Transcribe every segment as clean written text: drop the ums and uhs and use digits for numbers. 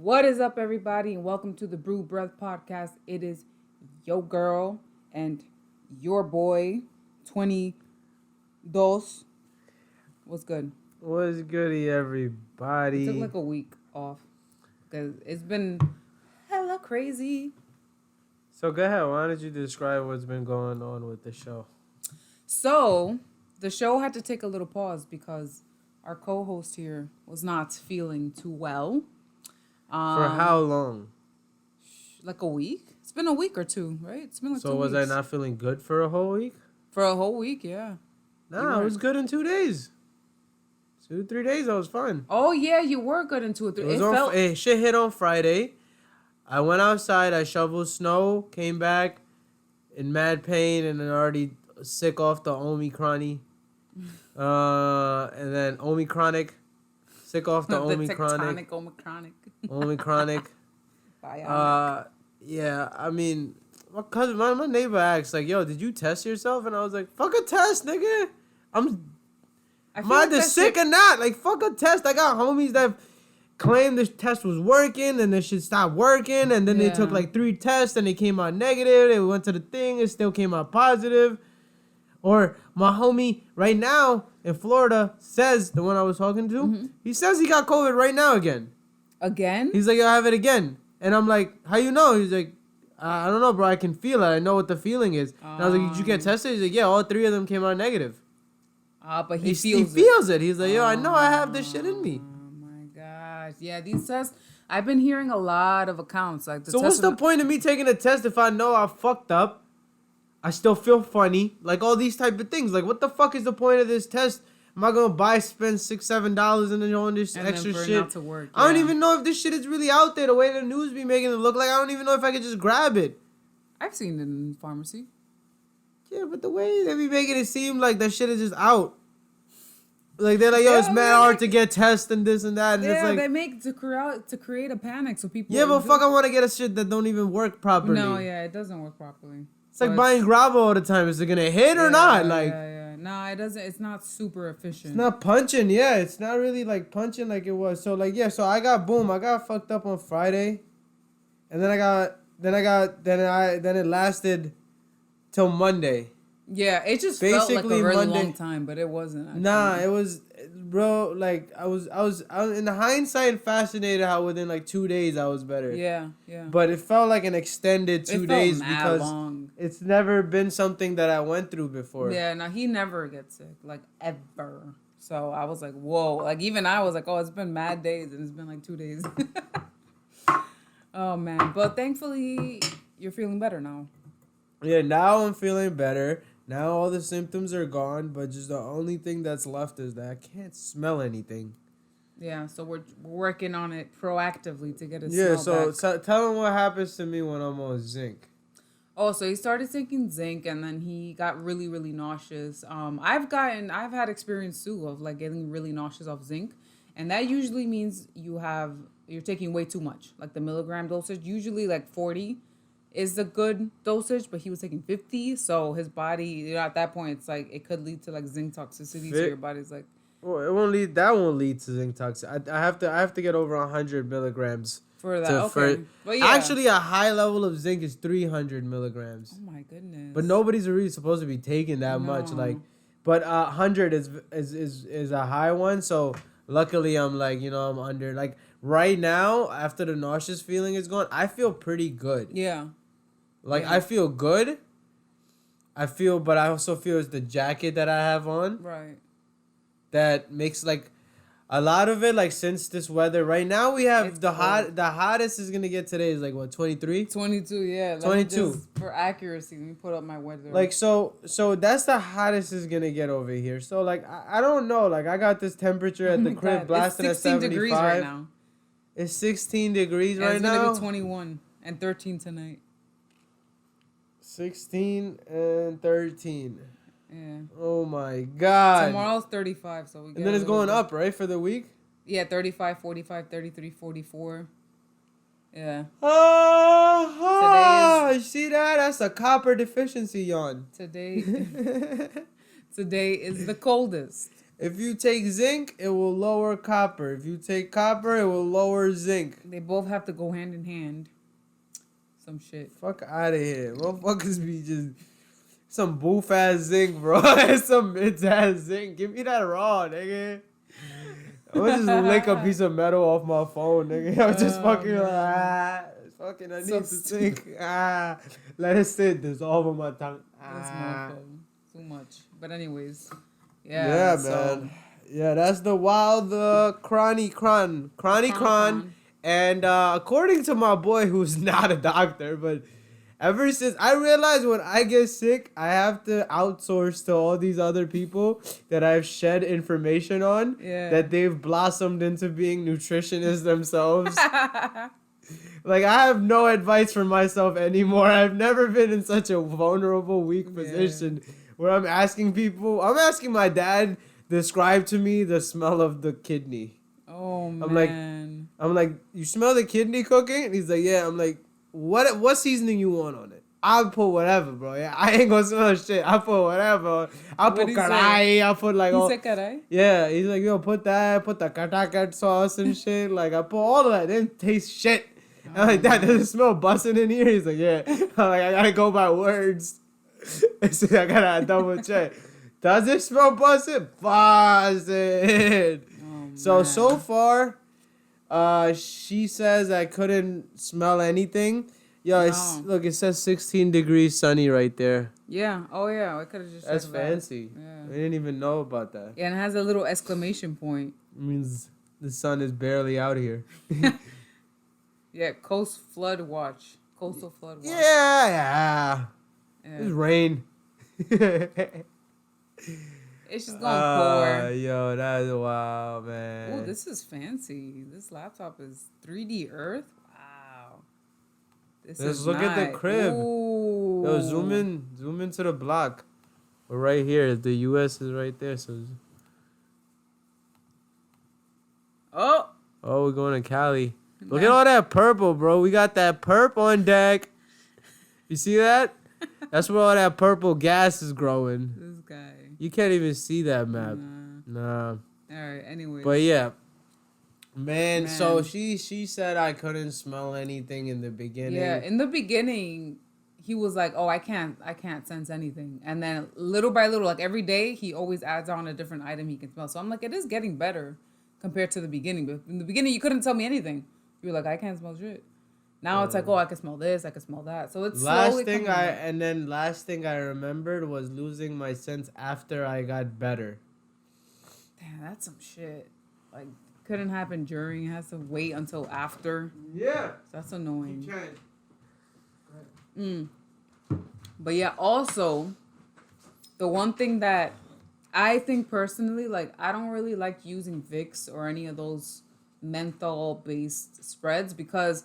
What is up, everybody, and welcome to the Brew podcast. It is your girl and your boy, 22. What's good? What's goody, everybody? It took like a week off because it's been hella crazy. So go ahead. Why don't you describe what's been going on with the show? So the show had to take a little pause because our co-host here was not feeling too well. For how long? Like a week. It's been a week or two, right? It's been like 2 weeks. So was I not feeling good for a whole week? For a whole week, yeah. Nah, I was good in 2 days. 2-3 days, I was fine. Oh yeah, you were good in 2 or 3. Shit hit on Friday. I went outside. I shoveled snow. Came back in mad pain and then already sick off the Omicron. And then Omicronic. Sick off the Omicronic. Omicronic. Yeah, I mean, my neighbor asked, like, yo, did you test yourself? And I was like, fuck a test, nigga. I'm either sick or not. Like, fuck a test. I got homies that claimed the test was working and the shit stopped working. And then they took like 3 tests and they came out negative. They went to the thing and still came out positive. Or my homie right now in Florida says, the one I was talking to, he says he got COVID right now again. Again? He's like, I have it again. And I'm like, how you know? He's like, I don't know, bro. I can feel it. I know what the feeling is. And I was like, did you get tested? He's like, yeah, all 3 of them came out negative. But he feels it. He's like, yo, I know I have this shit in me. Oh my gosh. Yeah, these tests, I've been hearing a lot of accounts. Like, so what's the point of me taking a test if I know I fucked up? I still feel funny. Like, all these type of things. Like, what the fuck is the point of this test? Am I going to spend $6-7 and then on this extra shit? Not to work, I don't even know if this shit is really out there. The way the news be making it look like, I don't even know if I could just grab it. I've seen it in pharmacy. Yeah, but the way they be making it seem like that shit is just out. Like, they're like, yo, it's mad hard to get tests and this and that. And it's like, they make to create a panic so people... Yeah, but fuck, I want to get a shit that don't even work properly. No, yeah, it doesn't work properly. It's like buying Gravo all the time. Is it going to hit or not? Like, yeah. No, it doesn't. It's not super efficient. It's not punching. Yeah, it's not really like punching like it was. So like, yeah, so I got fucked up on Friday. And then it lasted till Monday. Yeah, it just felt like a really long time, but it wasn't. Actually. Nah, it was, bro. Like I was in the hindsight fascinated how within like 2 days I was better. Yeah. But it felt like an extended 2 days because it's never been something that I went through before. Yeah, no, he never gets sick, like ever. So I was like, whoa. Like even I was like, oh, it's been mad days and it's been like 2 days. Oh man, but thankfully you're feeling better now. Yeah, now I'm feeling better. Now all the symptoms are gone, but just the only thing that's left is that I can't smell anything. Yeah, so we're working on it proactively to get a smell back. So tell him what happens to me when I'm on zinc. Oh, so he started taking zinc and then he got really, really nauseous. I've had experience too of like getting really nauseous off zinc, and that usually means you're taking way too much. Like the milligram dosage, usually like 40 is the good dosage, but he was taking 50, so his body, at that point, it's like it could lead to like zinc toxicity. So your body's like, well, that won't lead to zinc toxicity. I have to get over 100 milligrams for that. Okay, but yeah. Actually, a high level of zinc is 300 milligrams. Oh my goodness! But nobody's really supposed to be taking that much. Like, but 100 is a high one. So luckily, I'm like, I'm under. Like right now, after the nauseous feeling is gone, I feel pretty good. Yeah. Like, I feel good. But I also feel it's the jacket that I have on. Right. That makes, like, a lot of it, like, since this weather. Right now, we have the hottest is going to get today is, like, what, 23? 22, yeah. 22. For accuracy, let me put up my weather. Like, so that's the hottest is going to get over here. So, like, I don't know. Like, I got this temperature at the crib blasting at 75. It's 16 degrees right now. It's 16 degrees right now? It's going to be 21 and 13 tonight. 16 and 13. Yeah. Oh my God. Tomorrow's 35, so we get. And then it's going up, right, for the week? Yeah, 35, 45, 33, 44. Yeah. You see that? That's a copper deficiency yawn. Today is the coldest. If you take zinc, it will lower copper. If you take copper, it will lower zinc. They both have to go hand in hand. Some shit. Fuck out of here. Motherfuckers be just some boof ass zinc, bro. Some mid ass zinc. Give me that raw, nigga. I'm gonna just lick a piece of metal off my phone, nigga. I'm just fucking fucking, I need to think. Let it sit, dissolve on my tongue. That's too much. But anyways, yeah. Yeah, so. man. Yeah, that's the wild chronic. And according to my boy, who's not a doctor, but ever since I realized when I get sick, I have to outsource to all these other people that I've shed information on, that they've blossomed into being nutritionists themselves. Like, I have no advice for myself anymore. I've never been in such a vulnerable, weak position where I'm asking my dad, describe to me the smell of the kidney. Oh, man. I'm like, you smell the kidney cooking? And he's like, yeah. I'm like, what seasoning you want on it? I'll put whatever, bro. Yeah, I ain't gonna smell shit. I'll put whatever. I'll put caray. I'll put like all. He said caray? Yeah, he's like, yo, put that. Put the katakat sauce and shit. Like, I put all of that. It didn't taste shit. I'm like, that doesn't smell busting in here? He's like, yeah. I'm like, I gotta go by words. So I gotta double check. Does it smell busted? Busted. So far, she says I couldn't smell anything. Yo, look, it says 16 degrees sunny right there. Yeah. Oh, yeah. I could have just. That's fancy. Yeah. I didn't even know about that. Yeah, and it has a little exclamation point. It means the sun is barely out here. Yeah, coastal flood watch. Yeah. It's rain. It's just gonna pour. Yo, that's wild, man. Oh, this is fancy. This laptop is 3D Earth. Wow. Let's look at the crib. Ooh. Yo, zoom in to the block. We're right here. The U.S. is right there. So. Oh, we're going to Cali. Look at all that purple, bro. We got that purple on deck. You see that? That's where all that purple gas is growing. This guy. You can't even see that map. Nah. All right, anyway. But yeah. Man, so she said I couldn't smell anything in the beginning. Yeah, in the beginning, he was like, "Oh, I can't sense anything." And then little by little, like every day, he always adds on a different item he can smell. So I'm like, it is getting better compared to the beginning. But in the beginning, you couldn't tell me anything. You were like, I can't smell shit. Now it's like, oh, I can smell this, I can smell that. So it's last thing I remembered was losing my sense after I got better. Damn, that's some shit. Like, couldn't happen during. It has to wait until after. Yeah. That's annoying. You can. But yeah, also, the one thing that I think personally, like, I don't really like using Vicks or any of those menthol-based spreads because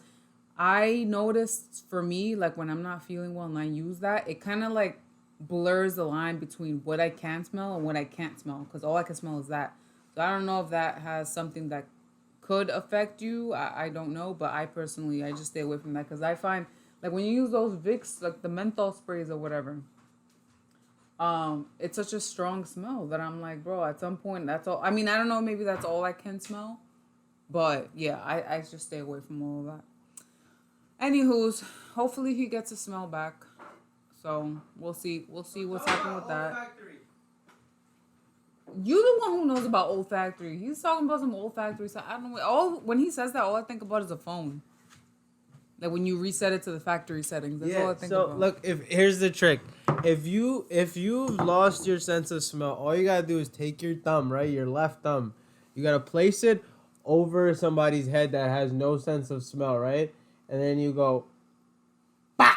I noticed for me, like when I'm not feeling well and I use that, it kind of like blurs the line between what I can smell and what I can't smell because all I can smell is that. So I don't know if that has something that could affect you. I don't know, but I just stay away from that because I find like when you use those Vicks, like the menthol sprays or whatever, it's such a strong smell that I'm like, bro, at some point that's all. I mean, I don't know, maybe that's all I can smell. But yeah, I just stay away from all of that. Anywho's, hopefully he gets his smell back. So we'll see what's happening with that. Olfactory. You the one who knows about olfactory. He's talking about some olfactory. So I don't know. When he says that, all I think about is a phone. Like when you reset it to the factory settings. That's all I think about. So look, here's the trick. If you've lost your sense of smell, all you gotta do is take your thumb, right? Your left thumb. You gotta place it over somebody's head that has no sense of smell, right? And then you go, bah!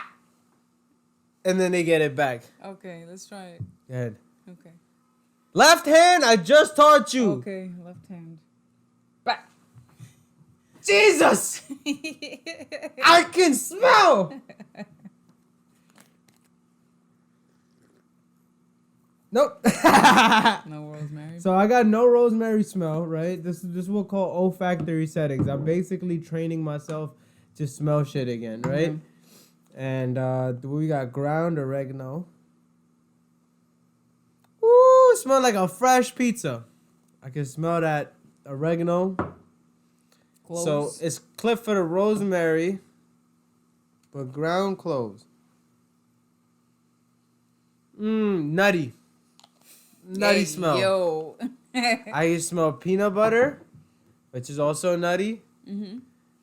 And then they get it back. Okay, let's try it. Go ahead. Okay. Left hand, I just taught you. Okay, left hand. Bah! Jesus! I can smell! Nope. No rosemary. So I got no rosemary smell, right? This is what we'll call olfactory settings. I'm basically training myself to smell shit again, right? Mm-hmm. And we got ground oregano. Ooh, smell like a fresh pizza. I can smell that oregano. Cloves. So it's clipped for the rosemary, but ground cloves. Nutty. Nutty smell. Yo. I can smell peanut butter, which is also nutty. Mm-hmm.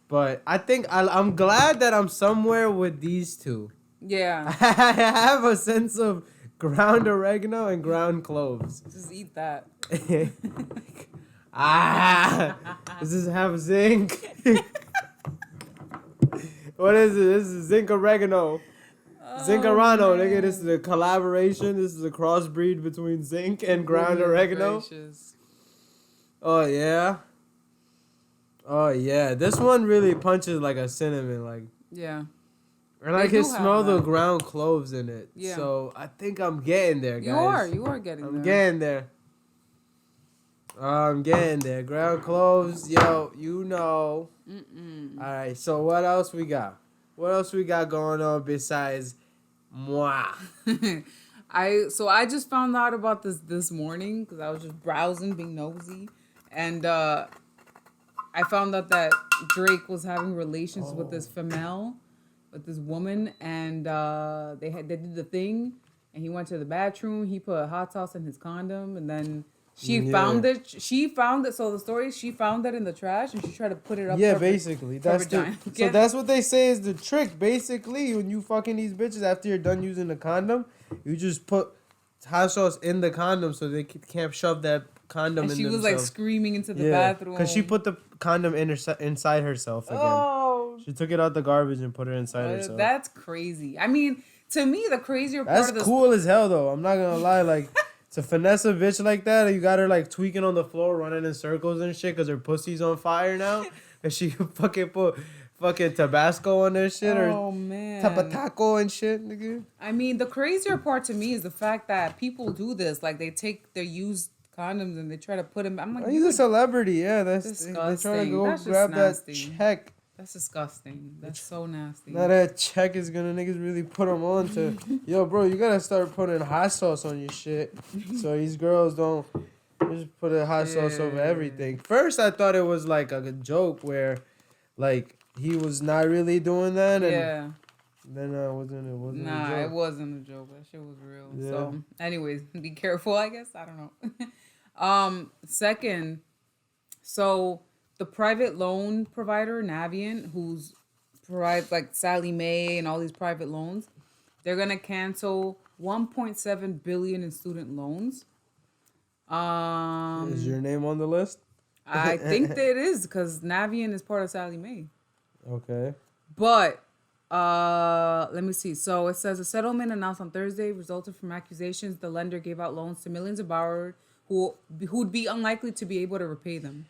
But I think I'm glad that I'm somewhere with these two. Yeah. I have a sense of ground oregano and ground cloves. Just eat that. Does this have zinc? What is it? This is zinc oregano. Zincarano, nigga. This is a collaboration. This is a crossbreed between zinc and ground oregano. Gracious. Oh, yeah. Oh, yeah. This one really punches like a cinnamon. Like. Yeah. And I can smell the ground cloves in it. Yeah. So I think I'm getting there, guys. You are getting there. I'm getting there. I'm getting there. Ground cloves, yo, you know. All right, so what else we got? What else we got going on besides moi? I just found out about this morning because I was just browsing, being nosy, and I found out that Drake was having relations with this female, with this woman, and they did the thing, and he went to the bathroom. He put hot sauce in his condom, and then she found it. So the story is she found it in the trash, and she tried to put it up. Yeah, basically that's so that's what they say is the trick. Basically, when you fucking these bitches after you're done using the condom, you just put hot sauce in the condom so they can't shove that condom in. And she was like screaming into the bathroom because she put the condom inside herself again. Oh. She took it out the garbage and put it inside herself. That's crazy. I mean, to me, the crazier part that's of this... cool as hell, though. I'm not gonna lie. Like, to finesse a bitch like that, you got her like tweaking on the floor, running in circles and shit because her pussy's on fire now, and she fucking put fucking Tabasco on her shit or Tapataco and shit, nigga. I mean, the crazier part to me is the fact that people do this. Like, they take their used condoms and they try to put them. I'm like, he's a celebrity. Yeah, that's disgusting. They try to go grab that check. That's disgusting. That's so nasty. Now that check is gonna niggas really put them on to, yo, bro, you gotta start putting hot sauce on your shit, so these girls don't just put a hot sauce over everything. First, I thought it was like a joke where, like, he was not really doing that, and then it wasn't. Nah, a joke. It wasn't a joke. That shit was real. Yeah. So, anyways, be careful. I guess I don't know. Second, so. The private loan provider, Navient, who's provides like Sallie Mae and all these private loans, they're gonna cancel $1.7 billion in student loans. Is your name on the list? I think that it is because Navient is part of Sallie Mae. Okay. But let me see. So it says a settlement announced on Thursday resulted from accusations the lender gave out loans to millions of borrowers who'd be unlikely to be able to repay them.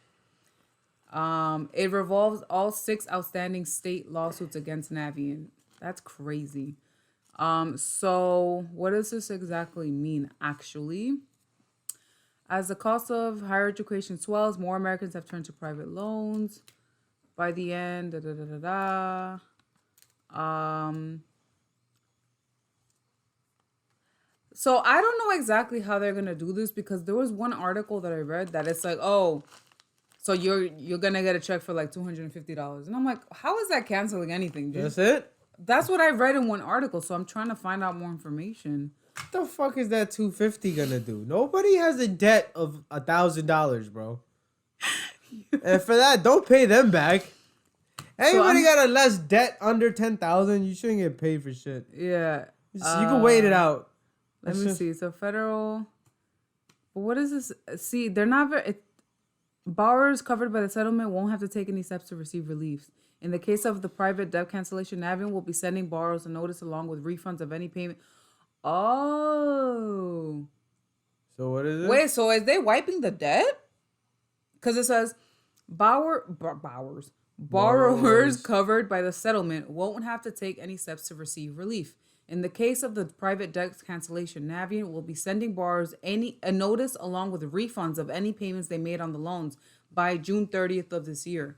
It revolves all 6 outstanding state lawsuits against Navient. That's crazy. So what does this exactly mean, actually? As the cost of higher education swells, more Americans have turned to private loans. By the end, So I don't know exactly how they're gonna do this because there was one article that I read that it's like, oh, so you're gonna get a check for like $250, and I'm like, how is that canceling anything? Dude? That's it. That's what I read in one article, so I'm trying to find out more information. What the fuck is that $250 gonna do? Nobody has a debt of $1,000, bro. And for that, don't pay them back. Anybody got a less debt under $10,000, you shouldn't get paid for shit. Yeah, you can wait it out. Let me see. So federal. What is this? See, they're not very. Borrowers covered by the settlement won't have to take any steps to receive relief. In the case of the private debt cancellation, Navient will be sending borrowers a notice along with refunds of any payment. Oh. So what is it? Wait, so is they wiping the debt? Because it says borrowers covered by the settlement won't have to take any steps to receive relief. In the case of the private debt cancellation, Navient will be sending borrowers a notice along with refunds of any payments they made on the loans by June 30th of this year.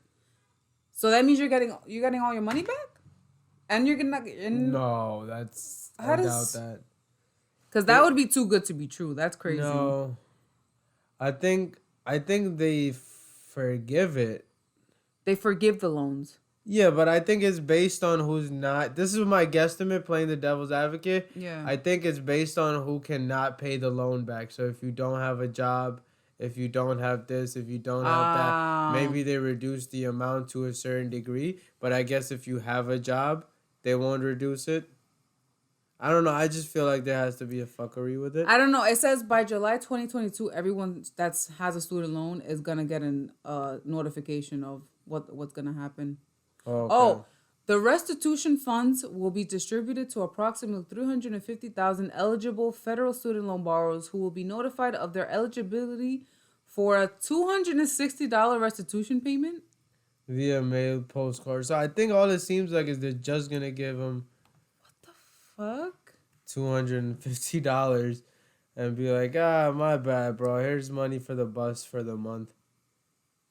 So that means you're getting all your money back, and you're gonna. No, I doubt that. Because that would be too good to be true. That's crazy. No, I think I think they forgive it. They forgive the loans. Yeah, but I think it's based on who's not. This is my guesstimate playing the devil's advocate. Yeah. I think it's based on who cannot pay the loan back. So if you don't have a job, if you don't have this, if you don't have that, maybe they reduce the amount to a certain degree. But I guess if you have a job, they won't reduce it. I don't know. I just feel like there has to be a fuckery with it. I don't know. It says by July 2022, everyone that has a student loan is gonna get an notification of what's gonna happen. Okay. Oh, the restitution funds will be distributed to approximately 350,000 eligible federal student loan borrowers who will be notified of their eligibility for a $260 restitution payment Via mail postcard. So I think all it seems like is they're just gonna give them fuck $250 and be like, my bad, bro. Here's money for the bus for the month.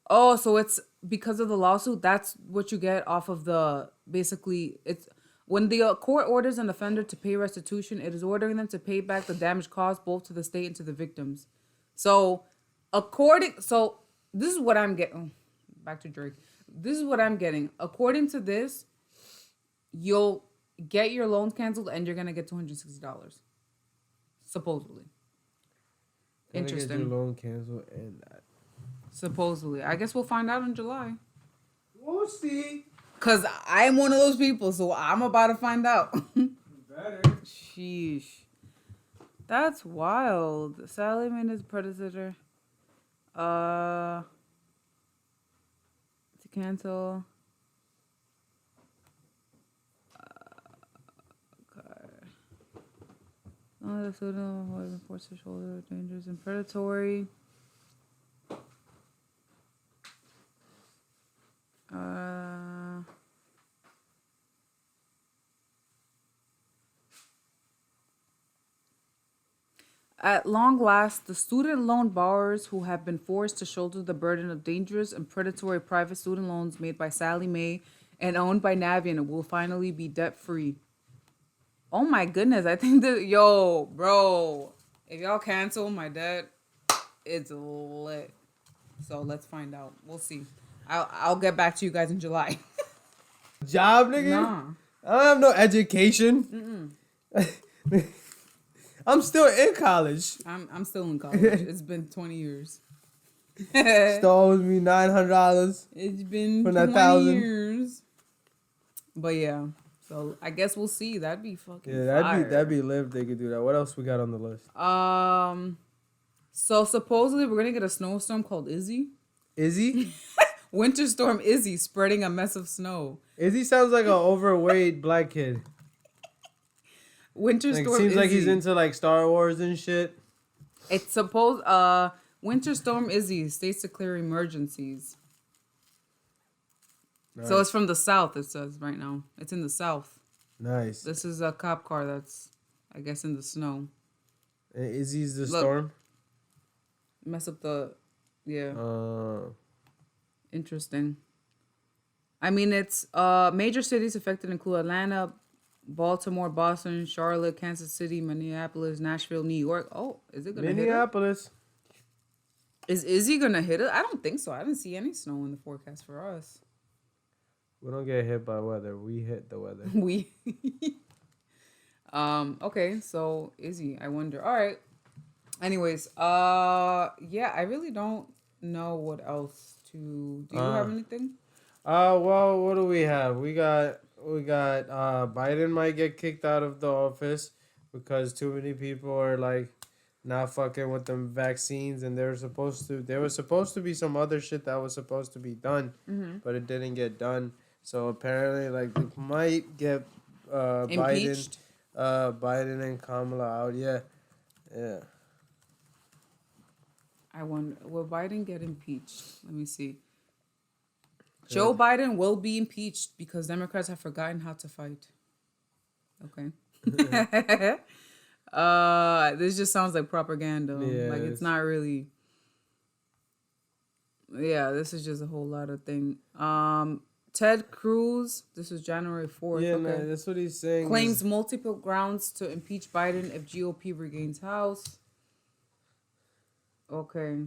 Oh, so it's because of the lawsuit. That's what you get off of the basically. It's when the court orders an offender to pay restitution, it is ordering them to pay back the damage caused both to the state and to the victims. So this is what I'm getting. Back to Drake. This is what I'm getting. According to this, you'll get your loan canceled and you're gonna get $260, supposedly. Interesting. Get your loan canceled and that. Supposedly. I guess we'll find out in July. We'll see. Because I'm one of those people, so I'm about to find out. Better. Sheesh. That's wild. Sallie Mae is predecessor. To cancel. No, the student was enforced to shoulder dangerous and predatory. At long last, the student loan borrowers who have been forced to shoulder the burden of dangerous and predatory private student loans made by Sallie Mae and owned by Navient will finally be debt-free. Oh my goodness, I think that, bro, if y'all cancel my debt, it's lit. So let's find out. We'll see. I'll get back to you guys in July. Job, nigga? Nah. I don't have no education. I'm still in college. I'm still in college. It's been 20 years. Still owes me $900. It's been from 20 1,000. years. But yeah. So I guess we'll see. That'd be fucking that'd be lit if they could do that. What else we got on the list? So supposedly we're gonna get a snowstorm called Izzy. Izzy? Winter storm Izzy spreading a mess of snow. Izzy sounds like an overweight black kid. Winter storm seems Izzy. like he's into like Star Wars and shit. It's Winter storm Izzy states declare emergencies. Nice. So it's from the south, it says right now. It's in the south. Nice. This is a cop car that's, I guess, in the snow. And Izzy's the storm? Mess up the, yeah. Interesting. I mean, it's major cities affected include Atlanta, Baltimore, Boston, Charlotte, Kansas City, Minneapolis, Nashville, New York. Oh, is it gonna hit Minneapolis? Is Izzy gonna hit it? I don't think so. I didn't see any snow in the forecast for us. We don't get hit by weather. We hit the weather. Okay, so Izzy, I wonder. All right. Anyways, yeah, I really don't know what else to. Do you have anything? Well, what do we have? We got Biden might get kicked out of the office because too many people are like not fucking with them vaccines, and there was supposed to be some other shit that was supposed to be done, but it didn't get done. So apparently, like, they might get Impeached? Biden and Kamala out. Yeah. I wonder, will Biden get impeached? Let me see. Joe Biden will be impeached because Democrats have forgotten how to fight. Okay. This just sounds like propaganda. Yeah, like it's not really. Yeah, this is just a whole lot of thing. Ted Cruz, this is January 4th. Yeah, okay. no, that's what he's saying. Claims multiple grounds to impeach Biden if GOP regains House. Okay.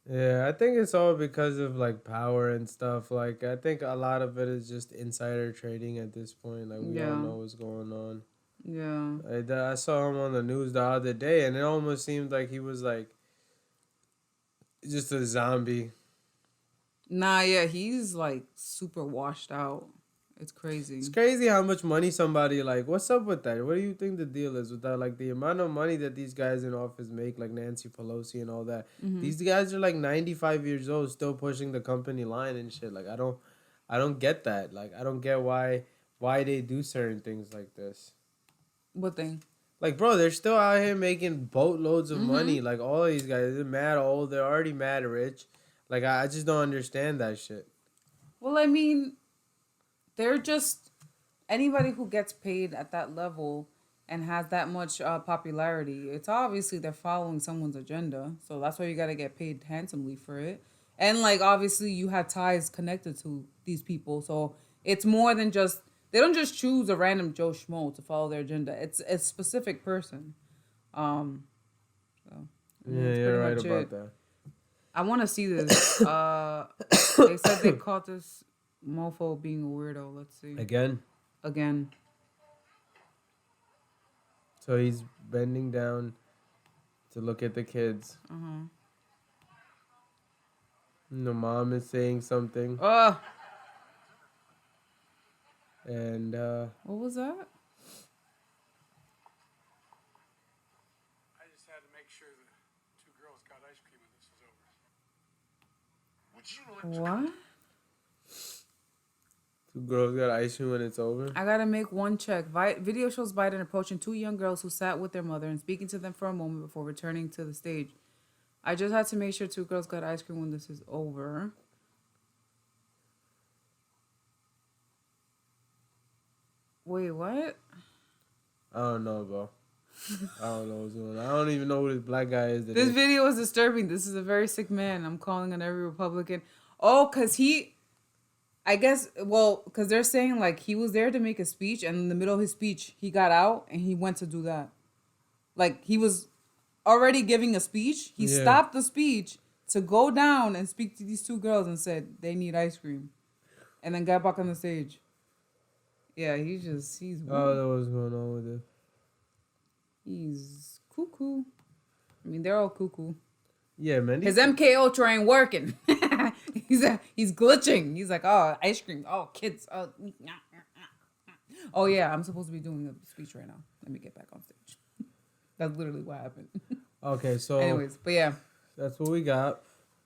Yeah, I think it's all because of like power and stuff. Like I think a lot of it is just insider trading at this point. Like we all Yeah. know what's going on. Yeah. I saw him on the news the other day, and it almost seemed like he was like just a zombie. Nah, yeah, he's like super washed out. It's It's crazy. crazy how much money somebody like. What's up with that? What do you think the deal is with that? Like the amount of money that these guys in office make, like Nancy Pelosi and all that. Hmm. These guys are like 95 years old, still pushing the company line and shit. Like I don't get that. Like I don't get why they do certain things like this. What thing? Like bro, they're still out here making boatloads of Hmm. money. Like all of these guys, they're mad old. They're already mad rich. Like I just don't understand that shit. Well, I mean, they're just anybody who gets paid at that level and has that much popularity. It's obviously they're following someone's agenda, so that's why you got to get paid handsomely for it. And like obviously you have ties connected to these people, so it's more than just they don't just choose a random Joe Schmo to follow their agenda. It's a specific person. Um, so I mean, Yeah, that's you're pretty right much about it. that. I want to see this. They said they caught this mofo being a weirdo. Let's see. Again. Again. So he's bending down to look at the kids. Uh-huh. And the mom is saying something. Oh, And what was that? I just had to make sure the two girls got ice cream when this was over. Would you like What? two girls got ice cream when it's over. I gotta make one check. Video shows Biden approaching two young girls who sat with their mother and speaking to them for a moment before returning to the stage. I just had to make sure two girls got ice cream when this is over. Wait, what? I don't know, bro. I don't know what's going on. I don't even know who this black guy is. This video is disturbing. This is a very sick man. I'm calling on every Republican. Oh, because they're saying like he was there to make a speech, and in the middle of his speech, he got out and he went to do that. Like he was already giving a speech. He Yeah. stopped the speech to go down and speak to these two girls and said they need ice cream, and then got back on the stage. Yeah, he's I don't know what's going on with it. he's cuckoo. I mean, they're all cuckoo. Yeah, man. His MK Ultra ain't working. He's glitching. He's like, oh, ice cream. Oh, kids. Oh, oh yeah. I'm supposed to be doing a speech right now. Let me get back on stage. That's literally what happened. Okay, so Anyways, but yeah. that's what we got.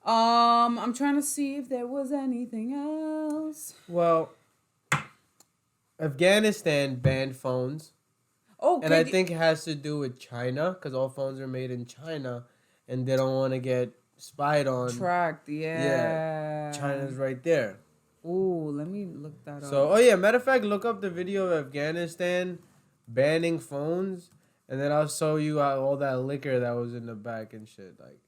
I'm trying to see if there was anything else. Well, Afghanistan banned phones. Oh, And I think it has to do with China, because all phones are made in China, and they don't want to get spied on. tracked. Yeah. China's right there. Ooh, let me look that up. So, oh yeah, matter of fact, look up the video of Afghanistan banning phones, and then I'll show you all that liquor that was in the back and shit. Like,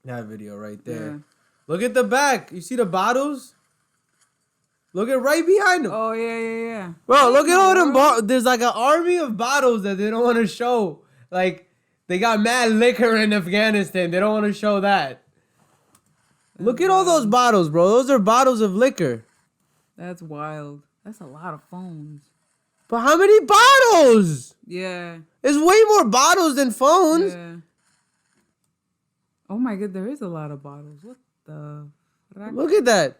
that video right there. Yeah. Look at the back. You see the bottles? Look at right behind them. Oh yeah. Bro, look at all them bottles. There's like an army of bottles that they don't want to show. Like, they got mad liquor in Afghanistan. They don't want to show that. Look at all those bottles, bro. Those are bottles of liquor. That's wild. That's a lot of phones. But how many bottles? Yeah. There's way more bottles than phones. Yeah. Oh my god, there is a lot of bottles. What the? Look at that.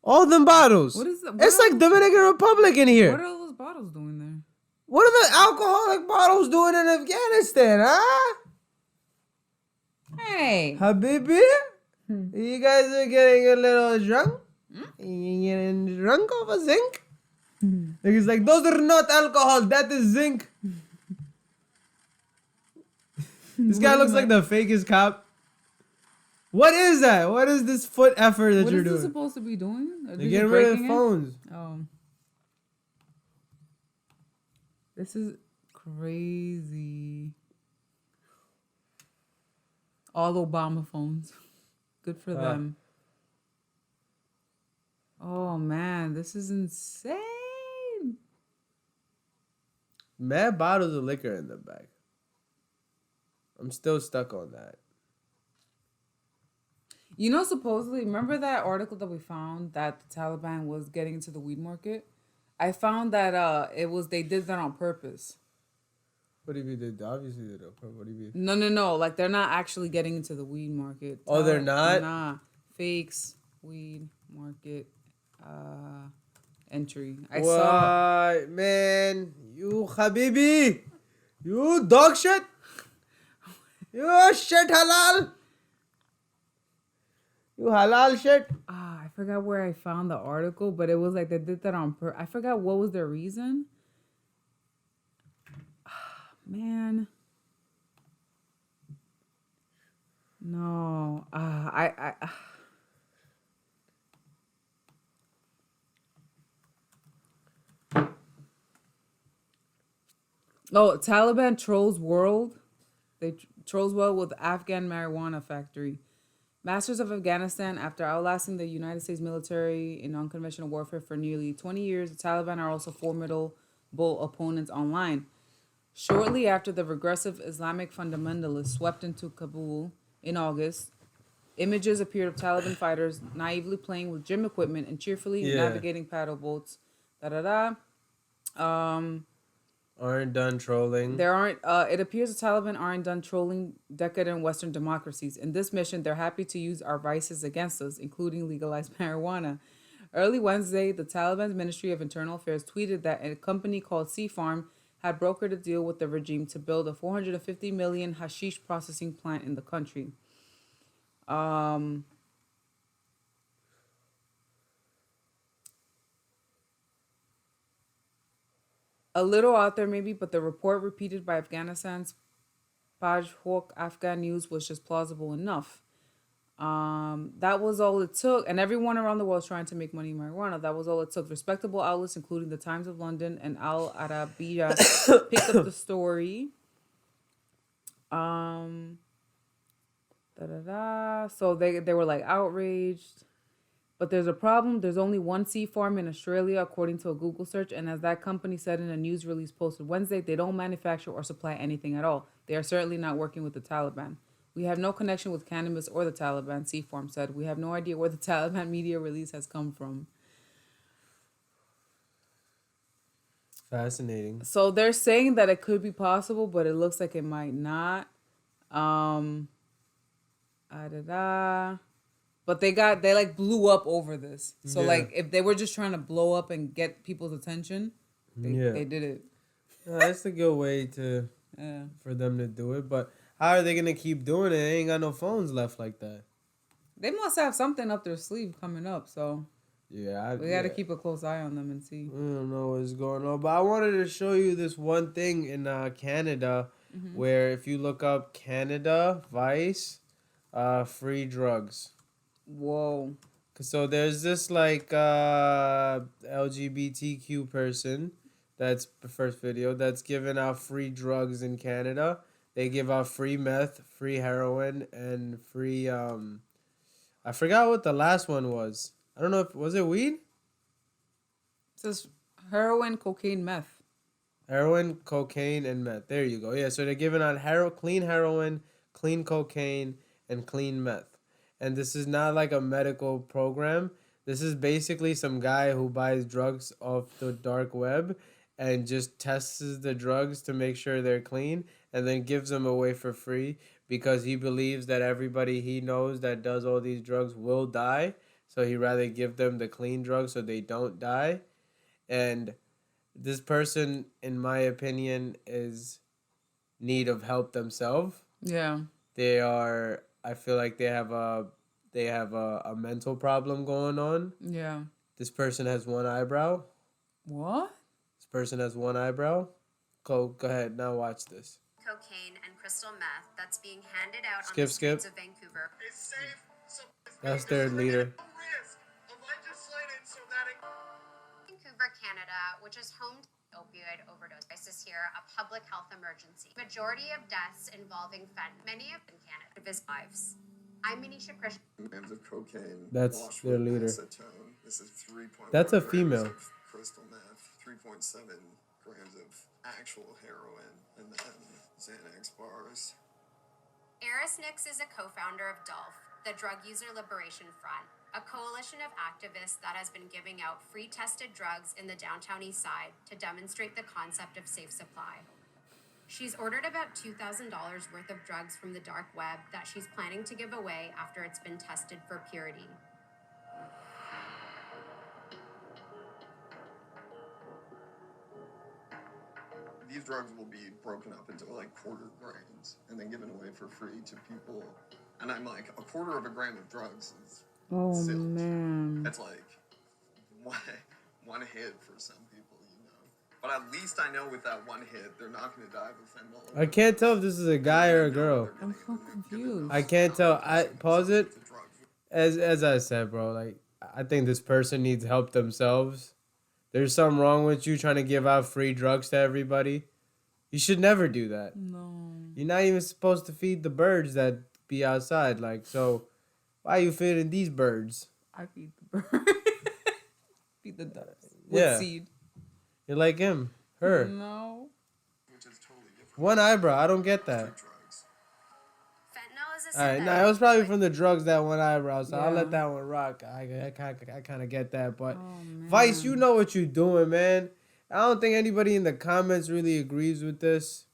All them bottles. What is that? It's like Dominican Republic in here. What are all those bottles doing there? What are the alcoholic bottles doing in Afghanistan, huh? Hey. Habibi? You guys are getting a little drunk? You getting drunk off of zinc? He's like, those are not alcohol, that is zinc. This guy looks like the fakest cop. What is that? What is this foot effort that What you're is this doing? supposed to be doing? Are They're they getting rid of breaking it? phones. Oh. This is crazy. All Obama phones. Good for them. Oh man, this is insane. Mad bottles of liquor in the back. I'm still stuck on that. You know, supposedly, remember that article that we found that the Taliban was getting into the weed market? I found that they did that on purpose. What do you mean? They obviously did it. What do you mean? No. Like, they're not actually getting into the weed market. Oh, they're not? Nah. Fakes, weed market, entry. I saw. What, man? You Habibi. You dog shit. You shit halal. You halal shit. I forgot where I found the article, but it was like they did that on I forgot what was their reason. Man. No. Oh, Taliban trolls world. They trolls world with Afghan marijuana factory. Masters of Afghanistan, after outlasting the United States military in unconventional warfare for nearly 20 years, the Taliban are also formidable opponents online. Shortly after the regressive Islamic fundamentalists swept into Kabul in August, images appeared of Taliban fighters naively playing with gym equipment and cheerfully navigating paddle boats. Aren't done trolling. There aren't. It appears the Taliban aren't done trolling decadent Western democracies. In this mission, they're happy to use our vices against us, including legalized marijuana. Early Wednesday, the Taliban's Ministry of Internal Affairs tweeted that a company called Sea Farm had brokered a deal with the regime to build a 450 million hashish processing plant in the country. A little out there maybe, but the report repeated by Afghanistan's Pajhok Afghan News was just plausible enough. That was all it took. And everyone around the world trying to make money in marijuana. That was all it took. Respectable outlets, including the Times of London and Al Arabiya, picked up the story. So they were like outraged. But there's a problem. There's only one sea farm in Australia, according to a Google search. And as that company said in a news release posted Wednesday, they don't manufacture or supply anything at all. They are certainly not working with the Taliban. We have no connection with cannabis or the Taliban, Sea Farm said. We have no idea where the Taliban media release has come from. Fascinating. So they're saying that it could be possible, but it looks like it might not. But they like blew up over this. So like if they were just trying to blow up and get people's attention, they did it. That's a good way to for them to do it. But how are they gonna keep doing it? They ain't got no phones left like that. They must have something up their sleeve coming up. So we got to keep a close eye on them and see. I don't know what's going on, but I wanted to show you this one thing in Canada, where if you look up Canada Vice, free drugs. Whoa. So there's this like LGBTQ person, that's the first video, that's giving out free drugs in Canada. They give out free meth, free heroin, and free I forgot what the last one was. I don't know if was it weed? It says heroin, cocaine, meth. Heroin, cocaine, and meth. There you go. Yeah, so they're giving out clean heroin, clean cocaine, and clean meth. And this is not like a medical program. This is basically some guy who buys drugs off the dark web and just tests the drugs to make sure they're clean and then gives them away for free because he believes that everybody he knows that does all these drugs will die. So he'd rather give them the clean drugs so they don't die. And this person, in my opinion, is need of help themselves. Yeah. I feel like they have a mental problem going on. Yeah. This person has one eyebrow. What? This person has one eyebrow. Go ahead, now watch this. Cocaine and crystal meth that's being handed out on the Skip. streets of Vancouver. It's safe. So That's their leader. no risk of legislating so that it... Vancouver, Canada, which is home to the opioid overdose crisis here, a public health emergency. Majority of deaths involving fentanyl, many of in Canada, of his lives. I'm Manisha Christian. Grams of cocaine. That's washed their with leader. acetone. This is 3.1 That's a grams female. of crystal meth, 3.7 grams of actual heroin, and then Xanax bars. Eris Nix is a co-founder of DULF, the Drug User Liberation Front, a coalition of activists that has been giving out free tested drugs in the downtown east side to demonstrate the concept of safe supply. She's ordered about $2,000 worth of drugs from the dark web that she's planning to give away after it's been tested for purity. These drugs will be broken up into like quarter grams and then given away for free to people. And I'm like, a quarter of a gram of drugs is silly. Man. That's like one hit for some people, you know. But at least I know with that one hit, they're not going to die of fentanyl. I can't tell if this is a guy or a girl. I'm so confused. I can't tell. I pause it. As I said, bro, like I think this person needs help themselves. There's something wrong with you trying to give out free drugs to everybody. You should never do that. No. You're not even supposed to feed the birds that be outside. Like, so why are you feeding these birds? I feed the bird. Feed the ducks. With Yeah. seed. You're like him. Her. No. Which is totally different. One eyebrow. I don't get that. Drugs. Fentanyl is a All right, synthetic nah, it was probably opioid. from the drugs, that one eyebrow, so I'll Yeah. let that one rock. I kind of get that, but Oh, man. Vice, you know what you're doing, man. I don't think anybody in the comments really agrees with this.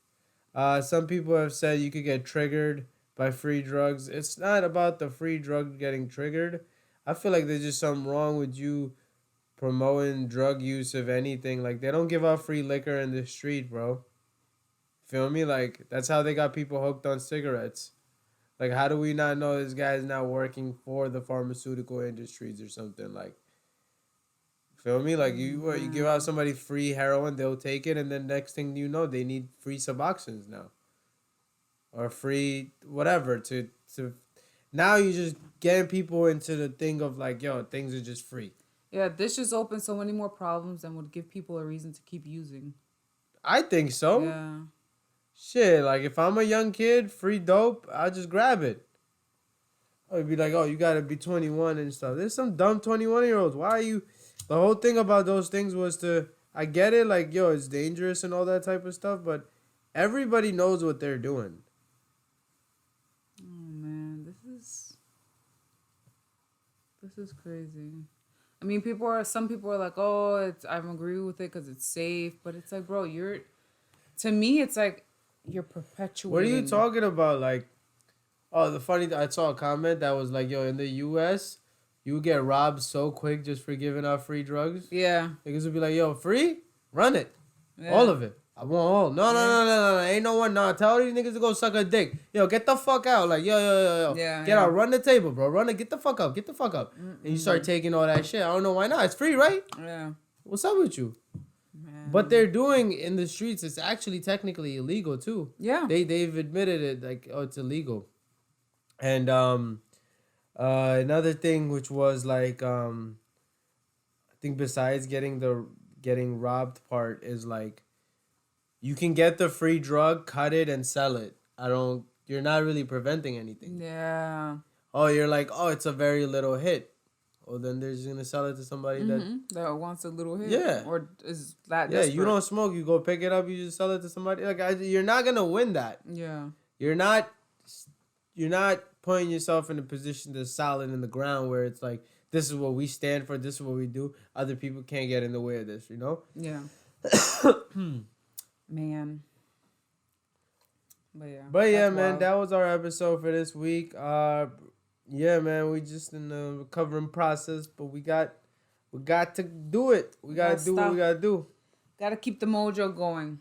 Some people have said you could get triggered by free drugs. It's not about the free drug getting triggered. I feel like there's just something wrong with you promoting drug use of anything. Like, they don't give out free liquor in the street, bro. Feel me? Like, that's how they got people hooked on cigarettes. Like, how do we not know this guy's not working for the pharmaceutical industries or something? Like, feel me? Like, you give out somebody free heroin, they'll take it, and then next thing you know, they need free Suboxones now. Or free whatever to now you're just getting people into the thing of like, yo, things are just free. Yeah, this just opens so many more problems and would give people a reason to keep using. I think so. Yeah. Shit, like if I'm a young kid, free dope, I'll just grab it. I'd be like, oh, you gotta be 21 and stuff. There's some dumb 21-year-olds. Why are you? The whole thing about those things was I get it, like, yo, it's dangerous and all that type of stuff, but everybody knows what they're doing. Oh man, this is crazy. I mean, some people are like, oh, I agree with it because it's safe, but it's like, bro, to me, it's like you're perpetuating. What are you talking about? Like, oh, I saw a comment that was like, yo, in the U.S., you get robbed so quick just for giving out free drugs. Yeah. Niggas would be like, yo, free? Run it. Yeah. All of it. I want all. No. Ain't no one. No, tell these niggas to go suck a dick. Yo, get the fuck out. Like, yo. Yeah, Get out. Run the table, bro. Run it. Get the fuck up. And you start taking all that shit. I don't know why not. It's free, right? Yeah. What's up with you? Man. But they're doing in the streets, it's actually technically illegal, too. Yeah. They've admitted it, like, oh, it's illegal. And another thing, which was like, I think besides getting robbed part, is like, you can get the free drug, cut it, and sell it. You're not really preventing anything. Yeah. Oh, you're like, oh, it's a very little hit. Well, then they're just gonna sell it to somebody that wants a little hit. Yeah. Or is that Yeah, you desperate. don't smoke, you go pick it up, you just sell it to somebody. Like, you're not gonna win that. Yeah. You're not putting yourself in a position that's solid in the ground where it's like, this is what we stand for, this is what we do. Other people can't get in the way of this, you know? Yeah. Man. But yeah. That's man, wild. that was our episode for this week. Yeah, man, we just in the recovering process, but we got to do it. We gotta do what we gotta do. Gotta keep the mojo going.